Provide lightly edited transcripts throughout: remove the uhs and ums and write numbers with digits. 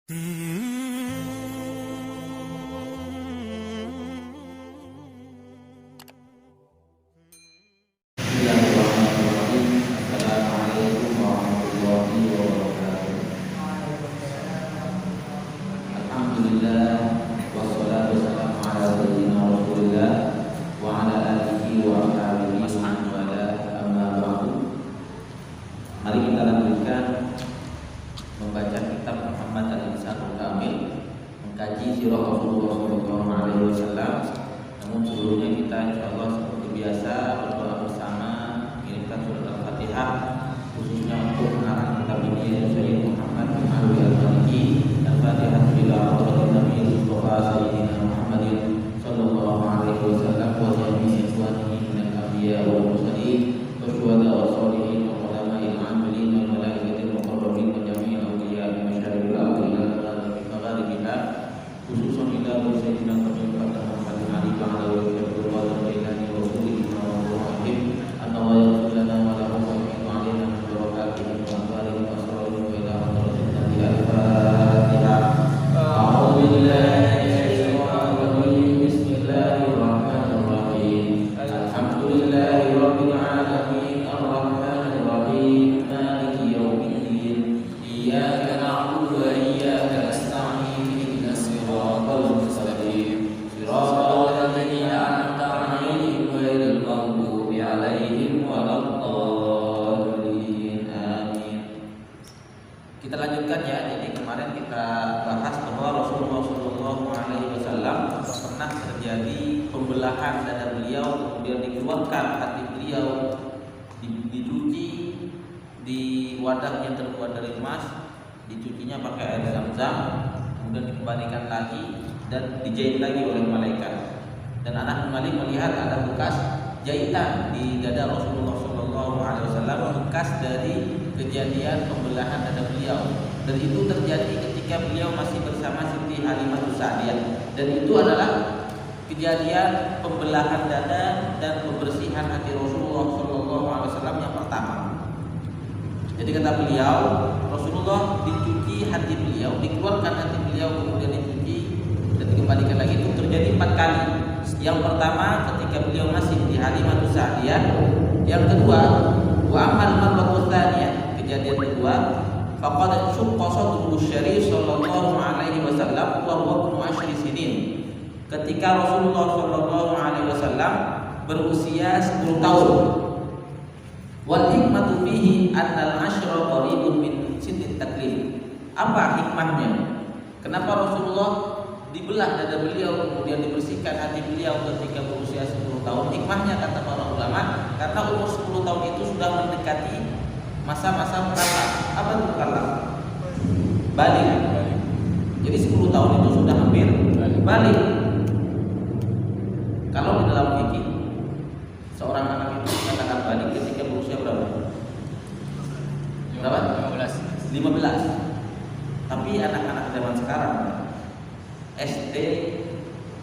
Assalamualaikum warahmatullahi wabarakatuh. Alhamdulillah wassalatu wassalamu ala sayyidina Rasulillah wa ala alihi wa ashabihi wa man wala, amma ba'du. Mari kita lanjutkan membaca kitab Muhammad al-Insanul Kamil, mengkaji sirah Rasulullah sallallahu alaihi wasallam. Namun sebelumnya kita insyaallah seperti biasa berdoa bersama, mengirimkan surat Al-Fatihah khususnya untuk pengarang kitab ini yaitu Sayyid Muhammad bin Alwi Al-Maliki. Al-Fatihah ila Rasulullah Nabi Mustafa Sayyidina Muhammadin sallallahu alaihi wasallam wa jami'i ikhwanihi minal anbiya wal mursalin wa syuhada wa sholihin wa ulama'il amilin wal malaikatil muqarrabin wa jami'il awliya min masyariqil ardi ila magharibiha khususan ila Sayyidina Muhammad Ali wa ala alihi wa sahbihi wa sallam. Anna wa yaqulana wa la hukum alaina min barakatihi wa amwalihi wa asrarihi wa ila hadratihi al-Fatihah. A'udzu billahi minasyaitonir rajim. Bismillahirrahmanirrahim. Alhamdulillahi rabbil alamin arrahmanir rahim maliki yaumiddin. Iyyaka na'budu wa iyyaka nasta'in. Ihdinas siratal mustaqim. Siratal ladzina an'amta 'alaihim ghairil maghdubi 'alaihim waladdallin. Amin. Kita lanjutkan ya. Jadi kemarin kita bahas bahwa Rasulullah sallallahu alaihi wasallam pernah terjadi pembelahan dada beliau, kemudian dikeluarkan hati beliau, dicuci di wadah yang terbuat dari emas, dicucinya pakai air zam-zam, kemudian dikembalikan lagi dan dijahit lagi oleh malaikat. Dan Anas bin Malik melihat ada bekas jahitan di dada Rasulullah sallallahu alaihi wasallam, bekas dari kejadian pembelahan dada beliau. Dan itu terjadi ketika beliau masih bersama Siti Halimah Sa'diyah. Dan itu adalah kejadian pembelahan dada dan pembersihan hati Rasulullah sallallahu alaihi wasallam yang pertama. Jadi kata beliau, Rasulullah dicuci hati beliau, dikeluarkan hati beliau, kemudian dicuci dan dikembalikan lagi. Itu terjadi 4 kali. Yang pertama ketika beliau masih di Halimah Sa'diyah. Yang kedua, wa amal marratu tsaniyah, kejadian kedua, faqad syaqqa sadru syarif sallallahu alaihi wasallam wa huwa 10 sinin. Ketika Rasulullah sallallahu alaihi wasallam berusia 10 tahun. Wal hikmatu fihi annal ashra qaribun min siddit taklif. Apa hikmahnya? Kenapa Rasulullah dibelah dada beliau kemudian dibersihkan hati beliau ketika berusia 10 tahun? Hikmahnya kata para ulama, karena umur 10 tahun itu sudah mendekati masa-masa mukallaf. Apa itu mukallaf? Balik. Jadi 10 tahun itu sudah hampir balik. Kalau di dalam fikih seorang anak itu dikatakan balik ketika berusia berapa? 15. Tapi anak-anak zaman sekarang SD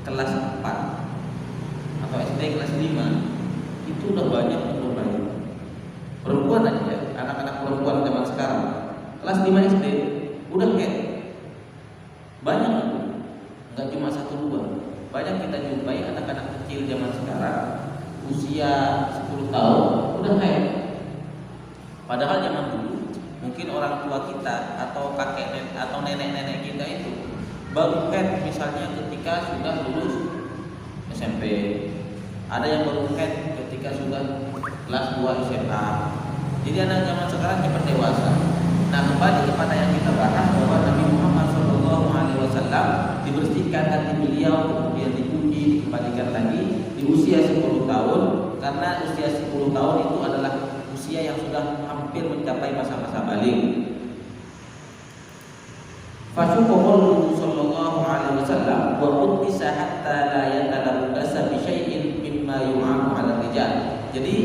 kelas 4 atau SD kelas 5 itu udah banyak umur balik. Perempuan aja ya, anak-anak perempuan zaman sekarang kelas 5 SD udah kayak banyak itu. Enggak cuma 1-2. Banyak kita jumpai anak-anak kecil zaman sekarang usia 10 tahun udah kayak. Padahal zaman dulu mungkin orang tua kita atau kakek atau nenek-nenek kita itu baru head misalnya ketika sudah lulus SMP. Ada yang baru head ketika sudah kelas 2 SMA. Jadi anak zaman sekarang cepat dewasa. Nah, kembali kepada yang kita bahas bahwa Nabi Muhammad SAW dibersihkan hati beliau, kemudian dicuci, dikembalikan lagi di usia 10 tahun. Karena usia 10 tahun itu adalah usia yang sudah hampir mencapai masa-masa balik. Fasyuqul sallallahu alaihi wasallam wa qutisa hatta la yatalabasa bi syai'in mimma yu'amu 'ala rijal. Jadi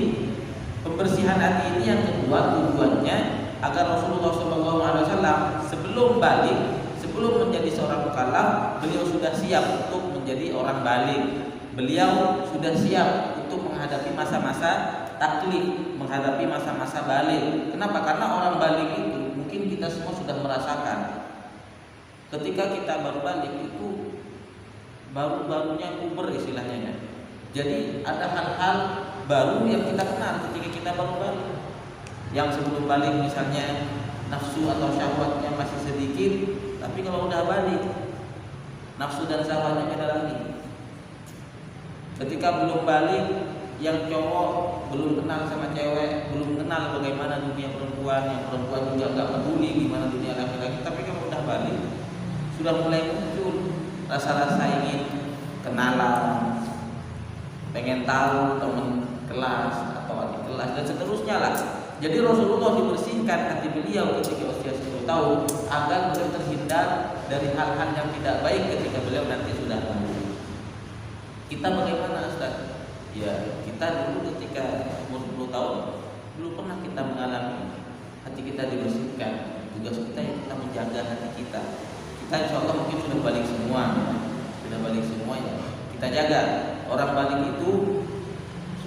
pembersihan hati ini yang kedua tujuannya agar Rasulullah sallallahu alaihi wasallam sebelum balik, sebelum menjadi seorang mukallaf, beliau sudah siap untuk menjadi orang balik. Beliau sudah siap untuk menghadapi masa-masa taklif, menghadapi masa-masa balik. Kenapa? Karena orang balik itu mungkin kita semua sudah merasakan Ketika kita baru balik itu baru-barunya puber istilahnya ya. Jadi ada hal-hal baru yang kita kenal ketika kita baru balik. Yang sebelum balik misalnya nafsu atau syahwatnya masih sedikit, tapi kalau udah balik nafsu dan syahwatnya beda lagi. Ketika belum balik, yang cowok belum kenal sama cewek, belum kenal bagaimana dunia perempuan, yang perempuan juga nggak peduli gimana dunia laki-laki. Tapi kalau udah balik, sudah mulai muncul rasa-rasa ingin kenalan, pengen tahu teman kelas atau adik kelas dan seterusnya lah. Jadi Rasulullah dibersihkan hati beliau ketika usia 10 tahun agar beliau terhindar dari hal-hal yang tidak baik ketika beliau nanti sudah tua. Kita bagaimana Ustaz? Ya kita dulu ketika umur 10 tahun belum pernah kita mengalami hati kita dibersihkan. Tugas kita yang kita menjaga hati kita. Kita insya Allah mungkin sudah balik semua ya. Kita jaga. Orang balik itu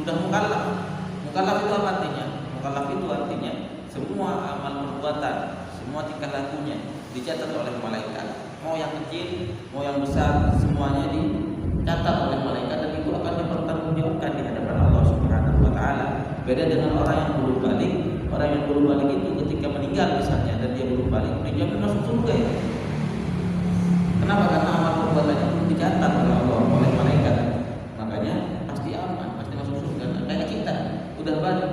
sudah mukallaf. Mukallaf itu apa artinya? Mukallaf itu artinya semua amal perbuatan, semua tingkah lakunya dicatat oleh malaikat. Mau yang kecil, mau yang besar, semuanya dicatat oleh malaikat dan itu akan dipertanggungjawabkan di hadapan Allah Subhanahu wa taala. Beda dengan orang yang belum balik. Orang yang belum balik itu ketika meninggal misalnya dan dia belum balik, dia masuk surga ya. Kenapa? Karena amal perbuatannya belum dicatat oleh Allah, oleh malaikat. Makanya pasti aman, pasti masuk surga. Nah, kayak kita udah balik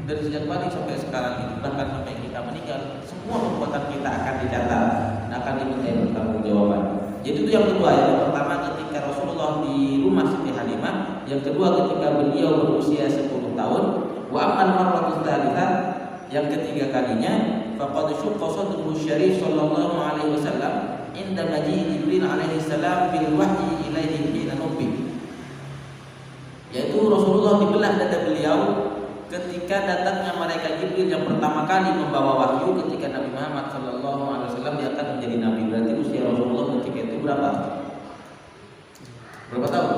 dari sejak balik sampai sekarang ini, bahkan sampai kita meninggal, semua perbuatan kita akan dicatat dan akan diminta pertanggungjawaban. Jadi itu yang kedua. Yang pertama ketika Rasulullah di rumah Siti Halimah, yang kedua ketika beliau berusia 10 tahun. Wa amal marratus tsalitsah, yang ketiga kalinya, faqad syaqqa sadruhu syarif sallallahu alaihi wasallam inda maji Jibril alaihi salam bil wahyi ilaihi hina nubbi. Yaitu Rasulullah dibelah dada beliau ketika datangnya malaikat Jibril yang pertama kali membawa wahyu ketika Nabi Muhammad sallallahu alaihi wasallam diangkat menjadi nabi. Berarti usia Rasulullah ketika itu berapa? Berapa tahun?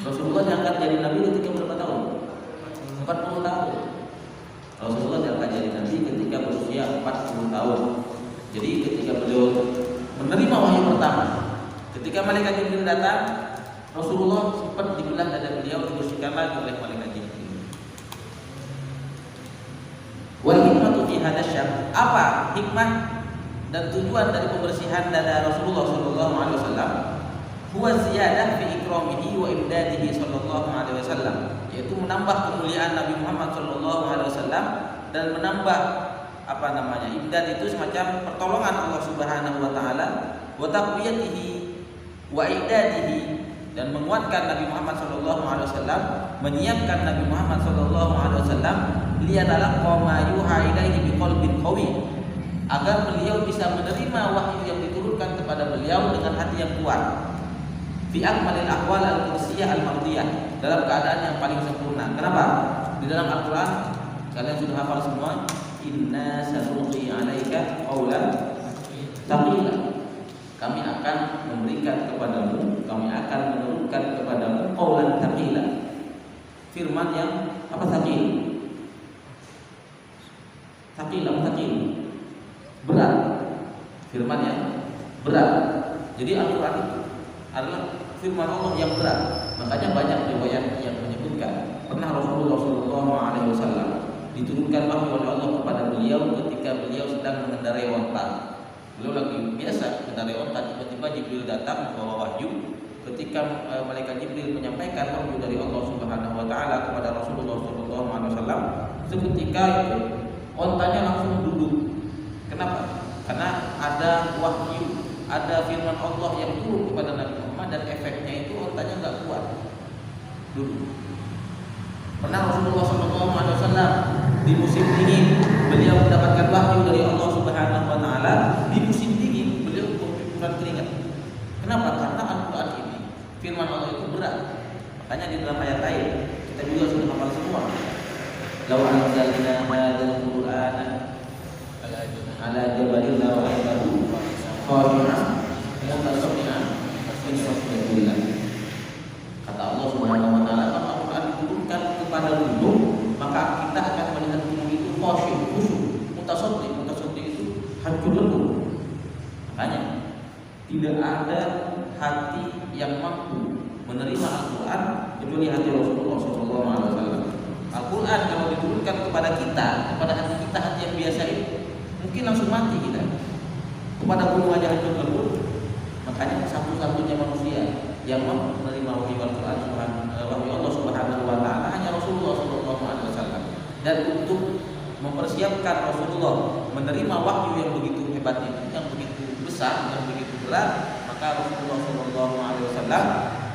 Rasulullah diangkat jadi nabi ketika berapa tahun? 40 tahun. Rasulullah diangkat jadi nabi ketika berusia 40 tahun. Jadi ketika beliau menerima wahyu pertama, ketika malaikat Jibril datang, Rasulullah sempat dibelah dada beliau, dibersihkan lagi oleh malaikat Jibril. Wal hikmatu fi hadzal syar. Apa hikmah dan tujuan dari pembersihan dada Rasulullah sallallahu alaihi wasallam? Huwa ziyadah fi ikramihi wa imdadihi sallallahu alaihi wasallam, yaitu menambah kemuliaan Nabi Muhammad sallallahu alaihi wasallam dan menambah imdad itu semacam pertolongan Allah Subhanahu wa taala, wa taqwiyatihi wa idadihi, dan menguatkan Nabi Muhammad sallallahu alaihi wasallam, menyiapkan Nabi Muhammad sallallahu alaihi wasallam liyatalaqa ma yuha ilaihi biqalbin qawi, agar beliau bisa menerima wahyu yang diturunkan kepada beliau dengan hati yang kuat. Fi akmalil aqwal al-qudsiyah al-mardiyah, dalam keadaan yang paling sempurna. Kenapa? Di dalam Al-Qur'an kalian sudah hafal semua, inna sanulqi 'alaika qawlan tsaqila. Kami akan memberikan kepadamu, kami akan menurunkan kepadamu qawlan tsaqila. Firman yang apa tsaqil? Tsaqil berat. Firman yang berat. Jadi Al-Qur'an itu adalah firman Allah yang berat. Makanya banyak riwayat yang menyebutkan pernah Rasulullah SAW diturunkan wahyu oleh Allah kepada beliau ketika beliau sedang mengendarai onta. Beliau lagi biasa mengendarai onta, tiba-tiba Jibril datang membawa wahyu. Ketika malaikat Jibril menyampaikan wahyu dari Allah Subhanahu wa taala kepada Rasulullah SAW, seketika itu ontanya langsung duduk. Kenapa? Karena ada wahyu, ada firman Allah yang turun kepada Nabi Muhammad dan efeknya itu ontanya nggak kuat dulu. Pernah Rasulullah SAW di musim dingin beliau mendapatkan wahyu dari Allah Subhanahu wa taala. Di musim dingin beliau berkucuran keringat. Kenapa? Karena Al-Qur'an ini firman Allah itu berat. Makanya di dalam ayat lain kita juga sudah hafal semua. Law anzalna hadzal Qur'ana ala jabalin la ra'aytahu khashi'an mutasaddian min khashyatillah. Kata Allah Subhanahu wa taala, kalau Al-Qur'an diturunkan kepada gunung, maka kita akan melihat gunung itu khasyi', khusyuk, mutasaddi itu hancur lebur. Makanya Tidak ada hati yang mampu menerima Al-Quran kecuali hati Rasulullah SAW. Al-Quran kalau diturunkan kepada kita, kepada hati kita, hati yang biasa ini, mungkin langsung mati kita. Kepada gunung aja hancur lebur. Makanya satu-satunya manusia yang mampu menerima wahyu Al-Quran, wahyu Allah Subhanahu Wa Taala hanya Rasulullah SAW. Dan untuk mempersiapkan Rasulullah menerima wahyu yang begitu hebat itu, yang begitu besar, yang begitu berat, maka Rasulullah SAW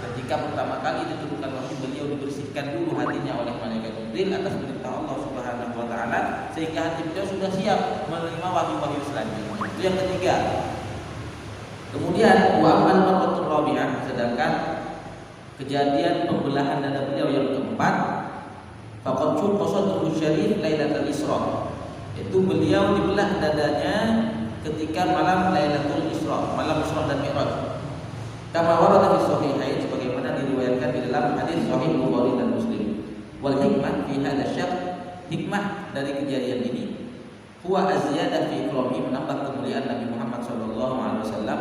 ketika pertama kali diturunkan wahyu, beliau dibersihkan dulu hatinya oleh malaikat Jibril atas perintah Allah Subhanahu Wa Taala, sehingga hati beliau sudah siap menerima wahyu-wahyu selanjutnya. Itu yang ketiga. Kemudian wa'amal marwatul rabi'ah, sedangkan kejadian pembelahan dada beliau yang keempat, faqad syuqqa sadruhu syarif lailatul Isra. Itu beliau dibelah dadanya ketika malam Lailatul Isra, malam Isra dan Mi'raj. Kama warada fi sahihain, sebagaimana diriwayatkan di dalam hadis sahih Bukhari dan Muslim. Wal hikmah fi hadza syak, hikmah dari kejadian ini huwa azyadah fi ikrami, menambah kemuliaan Nabi Muhammad sallallahu alaihi wasallam,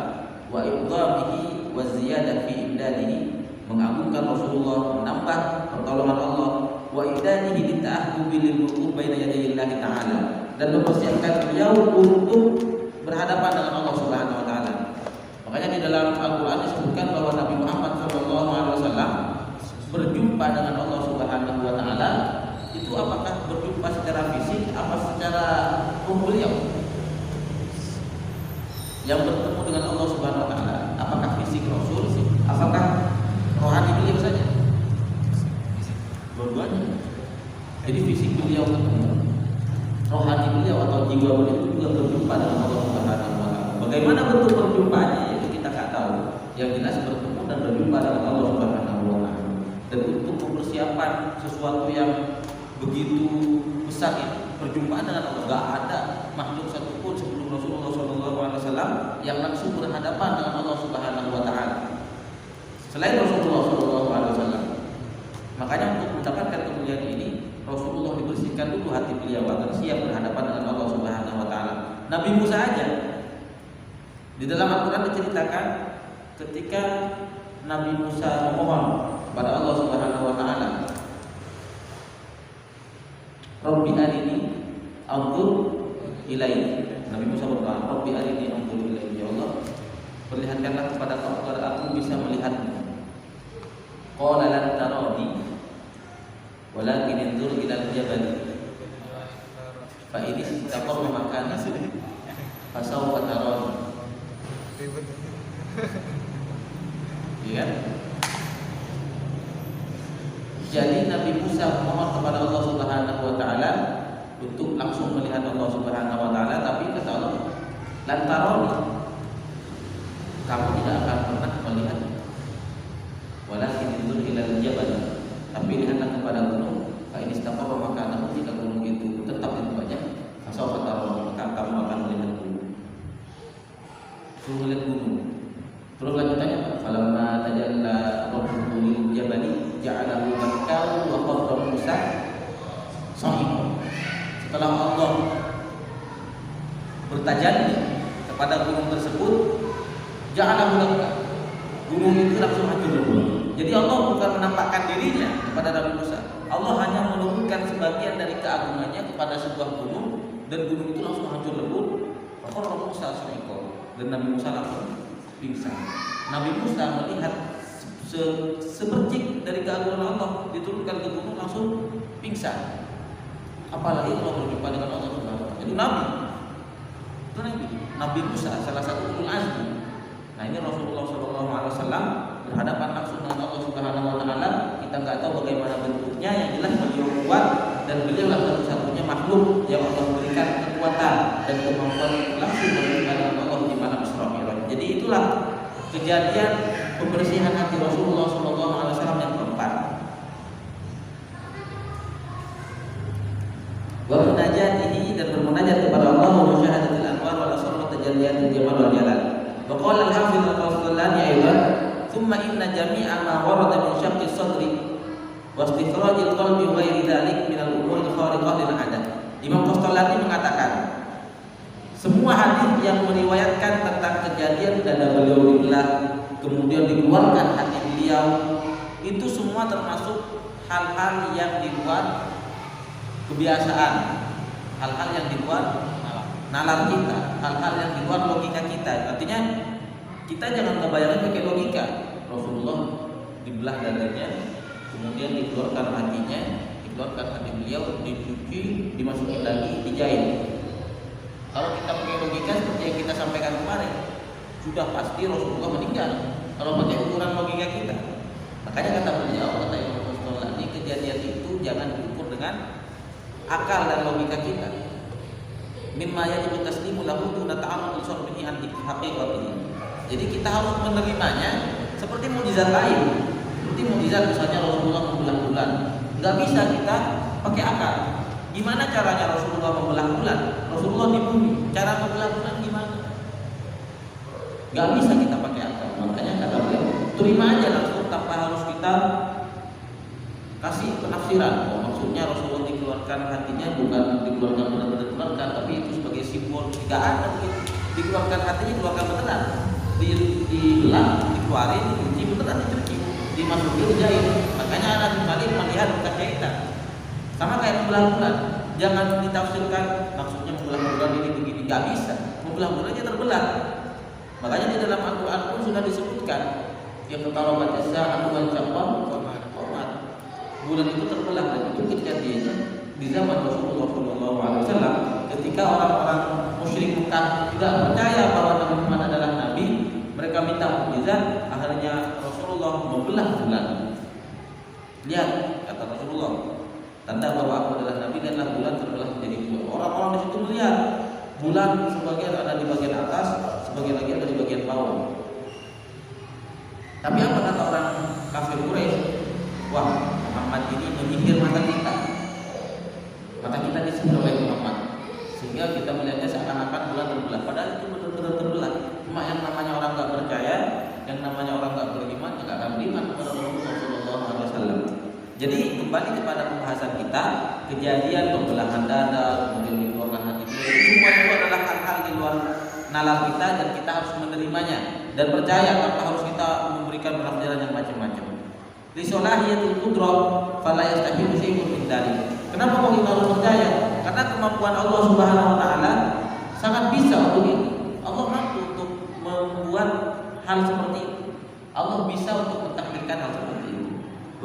wa idhamihi wa ziyadah fi imdadihi, mengagungkan Rasulullah, menambah pertolongan Allah, wa idanihi lita'ahhubi lil wuquf baina yaday Allah Ta'ala, dan mempersiapkan beliau untuk berhadapan dengan Allah Subhanahu Wa Taala. Makanya di dalam Al-Quran disebutkan bahwa Nabi Muhammad SAW berjumpa dengan Allah Subhanahu Wa Taala itu apakah berjumpa secara fisik, apa secara ruh beliau yang bertemu dengan Allah Subhanahu Wa Taala? Apakah fisik Rasul, apakah rohani beliau saja? Dua-duanya. Jadi fisik beliau ketemu, rohani beliau atau jiwa beliau juga berjumpa dengan Allah Subhanahu Wa Taala. Bagaimana bentuk perjumpaannya itu kita nggak tahu. Yang jelas bertemu dan berjumpa dengan Allah Subhanahu Wa Taala. Dan untuk mempersiapkan sesuatu yang begitu besar ini, perjumpaan dengan Allah, nggak ada makhluk satupun sebelum Rasulullah SAW yang langsung berhadapan dengan Allah Subhanahu Wa Taala selain Rasulullah SAW. Makanya untuk mendapatkan kemuliaan ini, Rasulullah dibersihkan dulu hati beliau agar siap berhadapan dengan Allah Subhanahu Wa Taala. Nabi Musa aja di dalam Al-Quran diceritakan ketika Nabi Musa memohon kepada Allah Subhanahu Wa Taala, Rabbi arini anzur ilaik. Nabi Musa berdoa, Rabbi arini anzur ilaik, ya Allah, perlihatkanlah kepada aku agar aku bisa melihatmu. Qala lan tarani walakin inzur ila al-jabal fa in istaqarra makanahu fasawfa tarani. Ya. Jadi Nabi Musa memohon kepada Allah Subhanahu Wa Taala untuk langsung melihat Allah Subhanahu Wa Taala, tapi kata Allah, lantaroni, kamu tidak akan pernah melihat. Walakin inzur ilal jabal, tapi lihatlah kepada gunung. Fa in istaqarra makanahu, jika gunung itu tetap di tempatnya, fasawfa taroni, maka kamu akan melihat gunung. Suruh melihat gunung. Terus lanjutannya, falamma tajalla rabbuhu lil jabali ja'alahu dakkan wa qarra Musa sahiqan. Setelah Allah bertajalli kepada gunung tersebut, ja'alahu dakkan, gunung itu langsung hancur lebur. Jadi Allah bukan menampakkan dirinya kepada Nabi Musa, Allah hanya menurunkan sebagian dari keagungannya kepada sebuah gunung, dan gunung itu langsung hancur lebur. Wa qarra Musa sahiqan, dan Nabi Musa langsung pingsan. Nabi Musa melihat sepercik dari keagungan Allah diturunkan ke gunung, langsung pingsan. Apalagi kalau berjumpa dengan Allah Subhanahu Wa Taala. Jadi Nabi Musa salah satu ulul azmi. Nah, ini Rasulullah SAW berhadapan langsung dengan Allah Subhanahu Wa Taala. Kita nggak tahu bagaimana bentuknya, yang jelas beliau kuat dan beliau lah satu-satunya makhluk yang Allah berikan kekuatan dan kemampuan langsung berjumpa dengan Allah di malam Isra Mi'raj. Jadi itulah kejadian pembersihan hati Rasulullah SAW yang keempat. Wa munajatihi, dan bermunajat kepada Allah, wa musyahadatil anwar wal asrar wa tajalliyatil jamal wal jalal. Wa qala al-hafiz al-Qasdalani aidan, thumma inna jami'a ma warada min syaqqi sadri wa istikhrajil qalbi wa ghairi dzalik min al-umur al-khariqah lil 'adah. Imam Qasdalani mengatakan, semua Semua hadis yang meriwayatkan tentang kejadian dada beliau dibelah, kemudian dikeluarkan hati beliau, itu semua termasuk hal-hal yang di luar kebiasaan, hal-hal yang di luar nalar kita, hal-hal yang di luar logika kita. Artinya kita jangan ngebayangin pakai logika. Rasulullah dibelah dadanya, kemudian dikeluarkan hatinya, dikeluarkan hati beliau, dicuci, dimasukin lagi, dijahit. Kalau kita pakai logika seperti yang kita sampaikan kemarin, sudah pasti Rasulullah meninggal. Kalau pakai ukuran logika kita, makanya kata beliau, kata Imam Ghazali, kejadian itu jangan diukur dengan akal dan logika kita. Mimma yajibu taslimu lahu duna ta'amul syar'ihi an haqiqatihi. Jadi kita harus menerimanya seperti mukjizat lain. Seperti mukjizat misalnya Rasulullah membelah bulan. Enggak bisa kita pakai akal. Gimana caranya Rasulullah membelah bulan? Rasulullah di bumi. Cara membelah bulan gimana? Enggak bisa kita pakai akal. Makanya kata beliau, terima aja langsung tanpa harus kita kasih penafsiran. Maksudnya Rasulullah dikeluarkan hatinya bukan dikeluarkan benar-benar dikeluarkan, tapi itu sebagai simbol. Tidak ada begitu. Dikeluarkan hatinya, keluarkan beneran. Dibelah, dikeluarin, dicuci beneran, dicuci, dimasukin, dijahit. Makanya Anas bin Malik melihat bekas jahitan. Sama kayak membelah bulan. Jangan ditafsirkan maksudnya membelah bulan ini begini. Gak bisa. Membelah bulan aja terbelah. Makanya di dalam Al-Quran pun sudah disebutkan yang qarabat as-sa'atu wal syaqqa qamat. Bulan itu terbelah, dan itu kejadiannya di zaman Rasulullah SAW ketika orang-orang musyrik Mekah tidak percaya bahwa Nabi Muhammad adalah Nabi. Mereka minta mukjizat, akhirnya Rasulullah membelah bulan. Lihat, kata Rasulullah, tanda bahwa aku adalah Nabi, lihatlah bulan terbelah menjadi dua. Orang-orang di situ melihat bulan sebagian ada di bagian atas, sebagian lagi ada di bagian bawah. Tapi apa kata orang kafir Quraisy? Wah, Muhammad ini menyihir mata kita. Mata kita disihir oleh Muhammad, sehingga kita melihatnya seakan-akan bulan terbelah. Padahal itu benar-benar terbelah. Cuma yang namanya orang nggak percaya, yang namanya orang nggak beriman, nggak akan beriman kepada Rasulullah SAW. Jadi kembali kepada pembahasan kita, kejadian pembelahan dada, kemudian dikeluarkan hati beliau, semua itu adalah hal-hal di luar nalar kita dan kita harus menerimanya dan percaya tanpa harus kita memberikan penafsiran yang macam-macam. Li solahiyatul qudrah fala yastahilu syai'un min dzalik. Kenapa kok kita harus percaya? Karena kemampuan Allah Subhanahu wa taala sangat bisa untuk itu. Allah mampu untuk membuat hal seperti itu. Allah bisa untuk mentakdirkan hal seperti itu.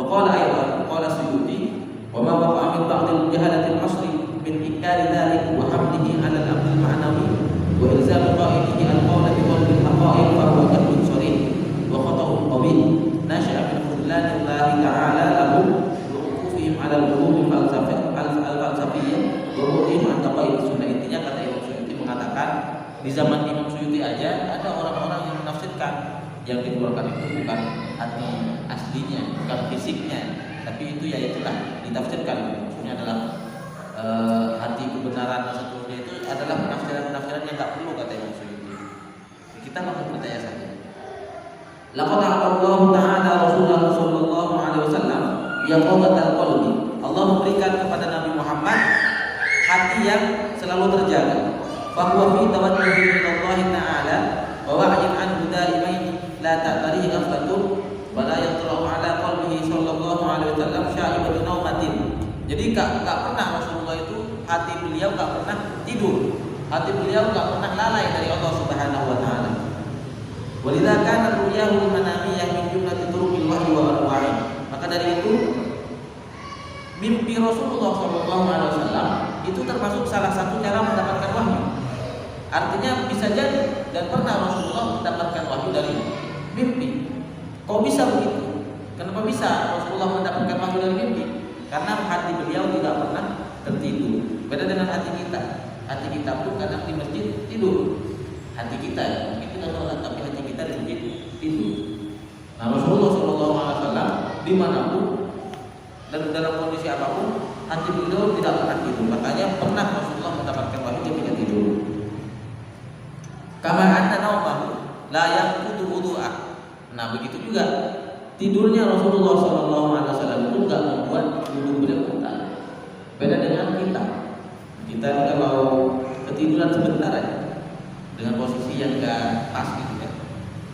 Wa qala aydan qala Suyuti wa ma waqa'a min ba'dil jahalatil asri min inkari dzalik wa hamdihi 'ala al-amr al-ma'nawi wa ilzam qa'idihi al-qawla bi qalbi al-haqa'iq fa huwa kadhibun sharih wa khata'un qabih nasha'a min khudlanillahi ta'ala lahum wa uqufihim 'ala al-ulum al-falsafiyyah wa ru'yahum an taqaid sunnah. Intinya kata Imam Suyuti mengatakan di zaman Imam Suyuti aja ada orang-orang yang menafsirkan yang dikeluarkan itu bukan hati aslinya, bukan fisiknya, tapi itu ya itulah ditafsirkan. Maksudnya adalah hati kebenaran dan seterusnya itu adalah penafsiran-penafsiran yang tak perlu kata Imam Suyuti. Kita langsung percaya saja. Laqad Allah Ta'ala Rasulullah sallallahu alaihi wasallam yaqadatul qalbi. Allah memberikan kepada Nabi Muhammad hati yang selalu terjaga. Fa huwa fi tawajjuhi min Allah Ta'ala wa wa'yin anhu daimain la ta'tarihi ghaflatun wa la yatra'u ala qalbihi sallallahu alaihi wasallam sya'ibatu naumatin. Jadi enggak pernah Rasulullah itu hati beliau enggak pernah tidur. Hati beliau enggak pernah lalai dari Allah Subhanahu wa taala. Walidza kana ru'yahu manamiyah min jumlati turuqil wahyi wa anwa'i. Maka dari itu mimpi Rasulullah sallallahu alaihi wasallam itu termasuk salah satu cara mendapatkan wahyu. Artinya bisa jadi dan pernah Rasulullah mendapatkan wahyu dari mimpi. Kok bisa begitu? Kenapa bisa Rasulullah mendapatkan wahyu dari mimpi? Karena hati beliau tidak pernah tertidur. Beda dengan hati kita. Hati kita pun kadang di masjid tidur. Hati kita ya, mungkin kita sholat tapi hati kita di masjid tidur. Nah Rasulullah SAW dimanapun dan dalam kondisi apapun hati beliau tidak pernah tidur. Makanya pernah Rasulullah mendapatkan wahyu ketika tidur. Kama anna naumahu la yaqutu wudu'ah. Nah begitu juga tidurnya Rasulullah SAW itu enggak membuat wudu beliau batal. Beda dengan kita. Kita kalau ketiduran sebentar aja dengan posisi yang enggak pas gitu ya.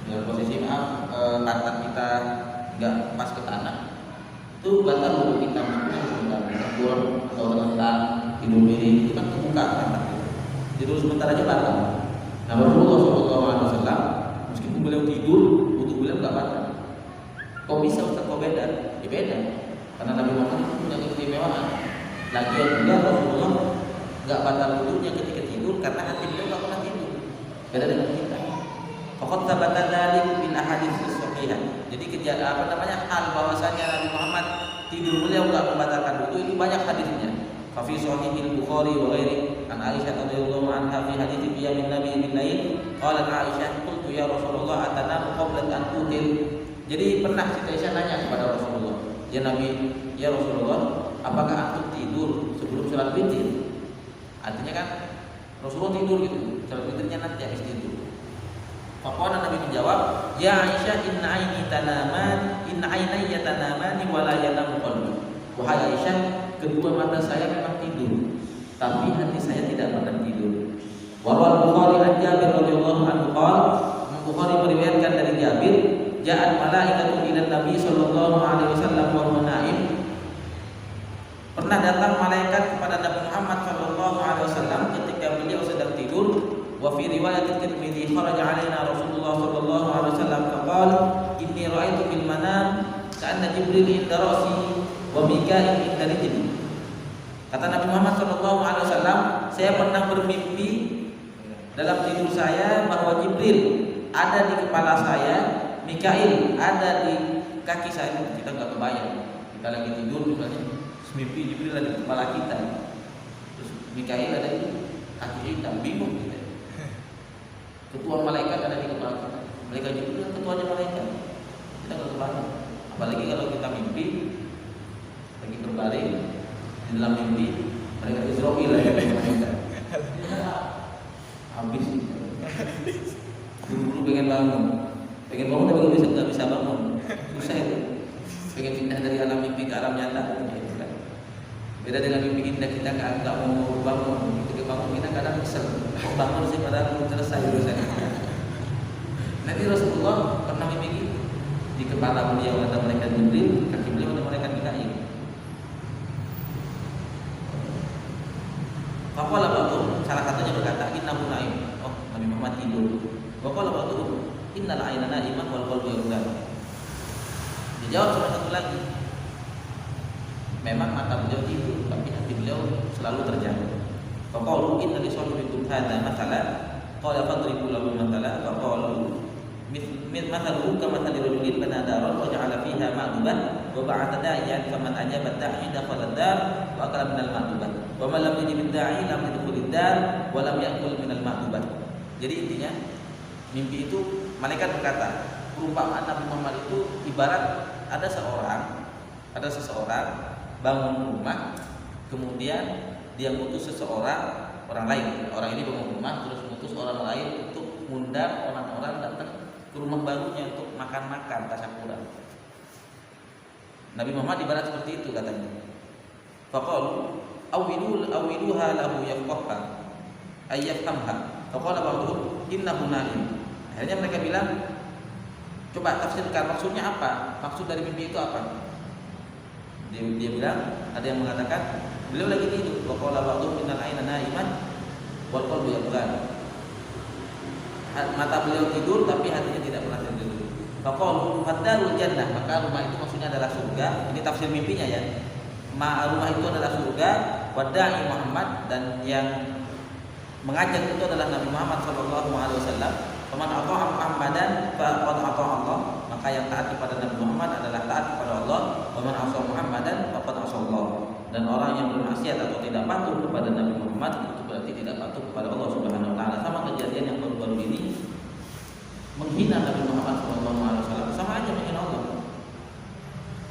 Dengan posisi pantat kita enggak pas ke tanah, itu batal untuk kita sebentar kurang atau terlentang tidur miring itu kan terbuka pantat kita. Tidur sebentar aja batal. Nah Rasulullah SAW meskipun beliau tidur, wudu beliau enggak batal. Kok bisa Ustaz, kok beda? Ya beda. Karena Nabi Muhammad itu punya keistimewaan. Lagian juga Rasulullah enggak batal wudunya ketika tidur karena hati beliau enggak pernah tidur. Beda dengan kita. Faqad thabata dzalik bil ahadits shahihah. Jadi hal bahwasanya Nabi Muhammad tidur beliau enggak membatalkan wudu itu banyak hadisnya. Fa fi sahihil Bukhari wa ghairi an Aisyah radhiyallahu anha fi hadits qiyamin Nabi bil lail qalat Aisyah qultu ya Rasulullah atanamu qabla an util. Jadi pernah Siti Aisyah nanya kepada Rasulullah, "Ya Nabi, ya Rasulullah, apakah antum tidur sebelum salat witir?" Artinya kan Rasulullah tidur gitu, salat witirnya nanti habis tidur. Faqala Nabi menjawab, "Ya Aisyah, inna ainayya tanamani wa la yanamu qalbi." Wahai Aisyah, kedua mata saya memang tidur, tapi hati saya tidak pernah tidur. Wa Bukhari an Jabir radhiyallahu anhu qala, Bukhari meriwayatkan dari Jabir, ja'at malaikatu ila Nabi sallallahu alaihi wasallam wa huwa naim. Pernah datang malaikat kepada Nabi Muhammad sallallahu alaihi wasallam ketika beliau sedang tidur. Wa fi riwayat Tirmidzi kharaja alaina Rasulullah sallallahu alaihi wasallam faqala inni ra'aitu fil manam ka'anna Jibril inda ra'si wa Mika'il inda rijli. Kata Nabi Muhammad sallallahu alaihi wasallam, saya pernah bermimpi dalam tidur saya bahwa Jibril ada di kepala saya, Mika'il ada di kaki saya. Kita enggak kebayang. Kita lagi tidur misalnya, mimpi Jibril ada di kepala kita. Terus Mika'il ada di kaki kita, bingung kita. Ketua malaikat ada di kepala kita. Malaikat Jibril ketuanya malaikat. Kita enggak kebayang. Apalagi kalau kita mimpi lagi berbaring di dalam mimpi malaikat Israil ada di kita. Habis. Dulu pengen bangun tapi nggak bisa bangun, susah itu. Pengen pindah dari alam mimpi ke alam nyata, beda dengan mimpi indah. Kita nggak mau bangun, ketika bangun kita kadang kesel, bangun sih padahal belum selesai urusan. Nanti Rasulullah pernah mimpi di kepala beliau ada malaikat Jibril, kaki beliau ada malaikat Mika'il. Faqala ba'dhum, salah satunya berkata, innahu naim. Oh, Nabi Muhammad tidur. Faqala ba'dhum, innal aina naimah wal qalbu yaqdan. Dijawab salah satu lagi, memang mata beliau tidur, tapi hati beliau selalu terjaga. Faqalu inna li sahibikum hadza mathalan, qala fadribu lahu mathalan, faqalu mathaluhu kamathali rajulin bana daran wa ja'ala fiha ma'duban wa ba'atha da'iyan faman ajaba da'i dakhala ad-dar wa akala minal ma'duban wa man lam yajib ad-da'i lam yadkhul ad-dar wa lam ya'kul minal ma'duban. Jadi intinya mimpi itu malaikat berkata, perumpamaan Nabi Muhammad itu ibarat ada seseorang bangun rumah, kemudian dia mutus orang lain. Orang ini bangun rumah terus mutus orang lain untuk mengundang orang-orang datang ke rumah barunya untuk makan-makan tasyakura. Nabi Muhammad ibarat seperti itu katanya. Faqalu awiduha lahu yafqahha ayyafhamha. Faqala ba'dhum innahu naim. Akhirnya mereka bilang, coba tafsirkan maksudnya apa? Maksud dari mimpi itu apa? Dia bilang, ada yang mengatakan beliau lagi tidur. Wa qala ba'dhum innal aina naiman wal qalbu yaqdan. Mata beliau tidur tapi hatinya tidak pernah tidur. Faqalu fadarul jannah, maka rumah itu maksudnya adalah surga. Ini tafsir mimpinya ya. Rumah itu adalah surga, wada'i Muhammad, dan yang mengajak itu adalah Nabi Muhammad sallallahu alaihi wasallam. Faman ata'a Muhammadan faqad ata'a Allah, maka yang taat kepada Nabi Muhammad adalah taat kepada Allah. Wa man 'asa Muhammadan faqad 'asa Allah, dan orang yang bermaksiat atau tidak patuh kepada Nabi Muhammad itu berarti tidak patuh kepada Allah Subhanahu wa taala. Sama kejadian yang baru-baru ini, menghina Nabi Muhammad sallallahu alaihi wasallam sama aja menghina Allah.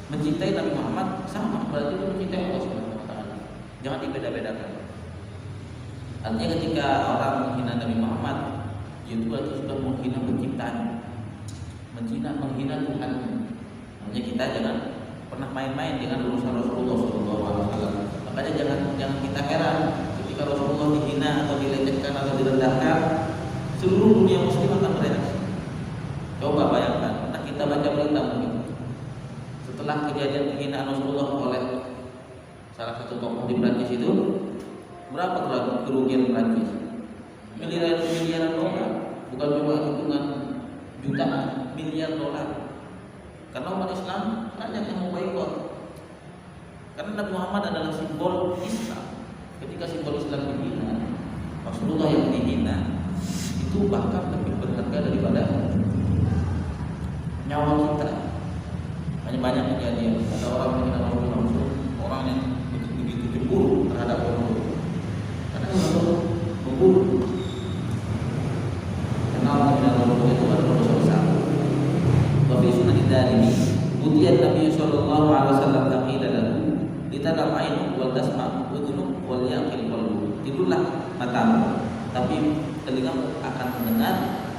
Mencintai Nabi Muhammad sama berarti mencintai Allah Subhanahu wa taala. Jangan dibeda-bedakan. Artinya ketika orang menghina Nabi Muhammad, itu berarti sudah menghina penciptanya, menghina Tuhan. Makanya kita jangan pernah main-main dengan urusan Rasulullah SAW. Makanya jangan kita heran ketika Rasulullah dihina atau dilecehkan atau direndahkan, seluruh dunia muslim akan bereaksi. Coba bayangkan, pernah kita baca berita mungkin setelah kejadian penghinaan Rasulullah oleh salah satu tokoh di Prancis itu, berapa kerugian Prancis? Miliaran dolar, bukan cuma hitungan jutaan, miliar dolar. Karena umat Islam banyak yang memboikot. Karena Nabi Muhammad adalah simbol Islam. Ketika simbol Islam dihina, Rasulullah yang dihina, itu bahkan lebih berharga daripada nyawa kita. Banyak kejadian ada orang menghina Rasulullah, orang yang begitu cemburu terhadap Rasulullah. Karena Rasulullah membunuh. Kenal menghina Rasulullah itu adalah dosa besar. Tapi sunnah ini, Ujian Nabi Sallallahu Alaihi Wasallam taqila lahu, ditanam ainu wal tasma udhunu wal yaqil qalbu. Tidurlah matamu, tapi telingamu akan mendengar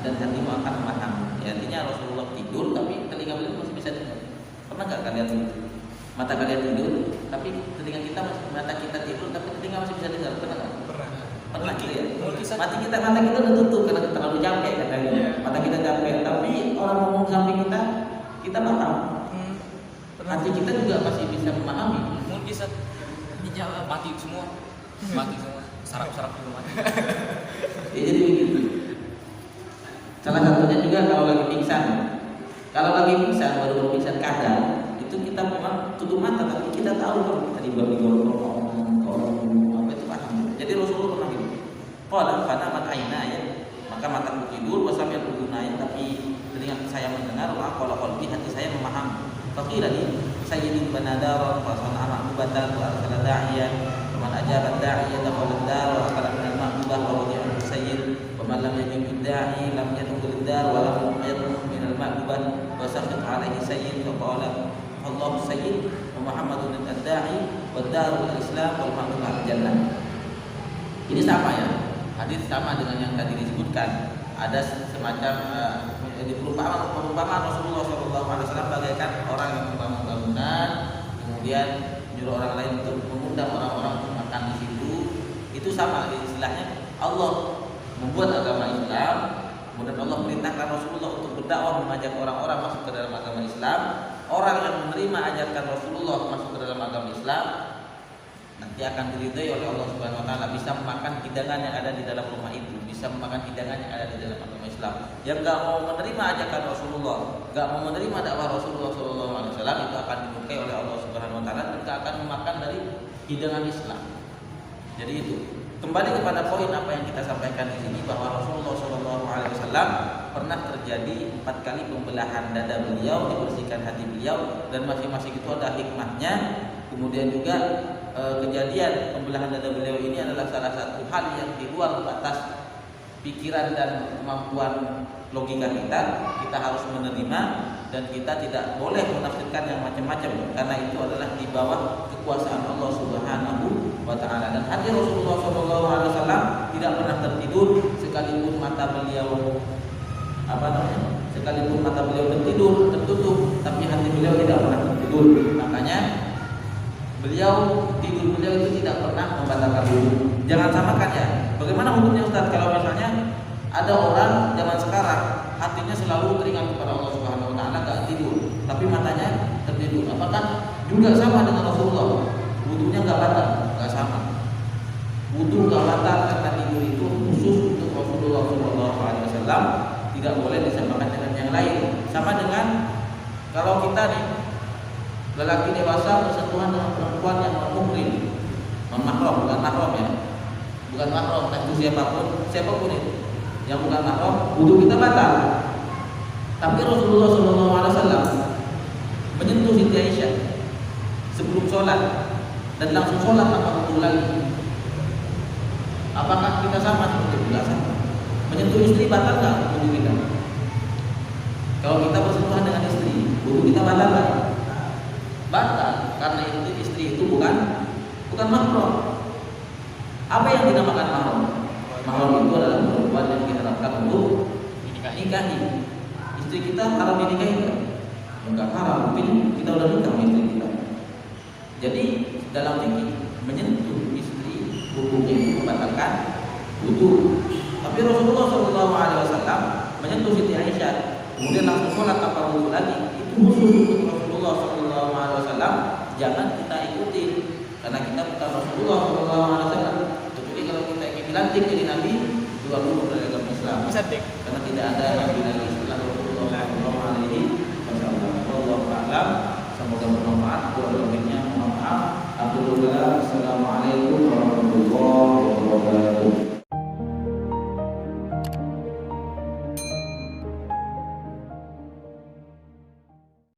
dan hatimu akan memahami. Ya, artinya Rasulullah tidur tapi telinga beliau masih bisa dengar. Pernah nggak kalian tidur? Mata kalian tidur, tapi telinga kita mata kita tidur tapi telinga masih bisa dengar. Pernah nggak? Pernah gitu ya. Mata kita udah tutup karena terlalu capek katanya. Mata kita capek, tapi orang ngomong samping kita paham. Hati kita juga masih bisa memahami. Mungkin bisa dijawab mati semua, saraf juga mati. Ya, jadi begitu. Salah satunya juga kalau lagi pingsan. Kalau lagi pingsan, baru pingsan kadang itu kita memang tutup mata, tapi kita tahu kan tadi baru ngomong apa itu paham. Jadi Rasulullah pernah gitu. Qala fana mat aina ya. Maka mataku tidur wasamia bergunain, tapi telinga saya mendengar, wa qala qalbi hati saya memahami. Faqila li sayyidin banadara wa sana'a ma'batan wa arsala da'iyan wa man ajaba da'iya dakhala ad-dar wa akala min al-ma'bah wa wadi'a sayyid wa man lam yajib ad-da'i lam yadkhul ad-dar wa lam yadkhul min al-ma'bah wa saqat 'alaihi sayyid wa qala Allahu sayyid wa Muhammadun ad-da'i wa ad-daru al-islam wal ma'bah al-jannah. Ini sama ya. Hadis sama dengan yang tadi disebutkan. Ada semacam perumpamaan Rasulullah SAW bagaikan orang yang membangun bangunan, kemudian menyuruh orang lain untuk mengundang orang-orang untuk makan di situ. Itu sama istilahnya. Allah membuat agama Islam, kemudian Allah perintahkan Rasulullah untuk berdakwah mengajak orang-orang masuk ke dalam agama Islam. Orang yang menerima ajakan Rasulullah masuk ke dalam agama Islam nanti akan diridhai oleh Allah Subhanahu wa taala, bisa memakan hidangan yang ada di dalam rumah itu, bisa memakan hidangan yang ada di dalam agama Islam. Yang enggak mau menerima ajakan Rasulullah, enggak mau menerima dakwah Rasulullah sallallahu alaihi wasallam, itu akan dimurkai oleh Allah Subhanahu wa taala dan enggak akan memakan dari hidangan Islam. Jadi itu. Kembali kepada poin apa yang kita sampaikan di sini, bahwa Rasulullah sallallahu alaihi wasallam pernah terjadi 4 kali pembelahan dada beliau, dibersihkan hati beliau, dan masing-masing itu ada hikmahnya. Kemudian juga kejadian pembelahan dada beliau ini adalah salah satu hal yang di luar batas pikiran dan kemampuan logika kita. Kita harus menerima dan kita tidak boleh menafsirkan yang macam-macam, karena itu adalah di bawah kekuasaan Allah Subhanahu wa taala. Dan hati Rasulullah SAW tidak pernah tertidur sekalipun mata beliau sekalipun mata beliau tertutup, tapi hati beliau tidak pernah tertidur. Makanya tidur beliau itu tidak pernah membatalkan wudu. Jangan samakan ya. Bagaimana hukumnya Ustaz kalau misalnya ada orang zaman sekarang hatinya selalu teringat kepada Allah Subhanahu wa taala, enggak tidur, tapi matanya tertidur. Apakah juga sama dengan Rasulullah? Wudunya enggak batal? Enggak sama. Wudu enggak batal karena tidur itu khusus untuk Rasulullah sallallahu alaihi wasallam, tidak boleh disamakan dengan yang lain. Sama dengan kalau kita nih lelaki dewasa bersentuhan dengan perempuan yang muhrim, mahram, bukan mahram ya, bukan mahram, itu siapapun itu yang bukan mahram, wudu kita batal. Tapi Rasulullah SAW menyentuh Siti Aisyah sebelum sholat dan langsung sholat tanpa wudu lagi. Apakah kita sama seperti itu? Tidak sama. Menyentuh istri batal nggak wudu kita? Kalau kita bersentuhan dengan istri, wudu kita batal nggak? Batal, karena itu istri itu bukan mahram. Apa yang dinamakan mahram? Mahram itu adalah perempuan yang diharapkan untuk nikahi. Istri kita haram dinikahi enggak? Enggak haram, mungkin kita udah nikah sama istri kita. Jadi dalam fikih menyentuh istri hukumnya itu membatalkan wudu. Tapi Rasulullah SAW menyentuh Siti Aisyah, kemudian langsung sholat tanpa wudu lagi. Itu khusus untuk Rasulullah SAW. Jangan kita ikuti, karena kita bukan Rasulullah SAW. Jadi kalau kita ingin dilantik jadi nabi, keluar dulu dari agama Islam. Bisa dik. Karena tidak ada nabi lagi setelah Rasulullah SAW.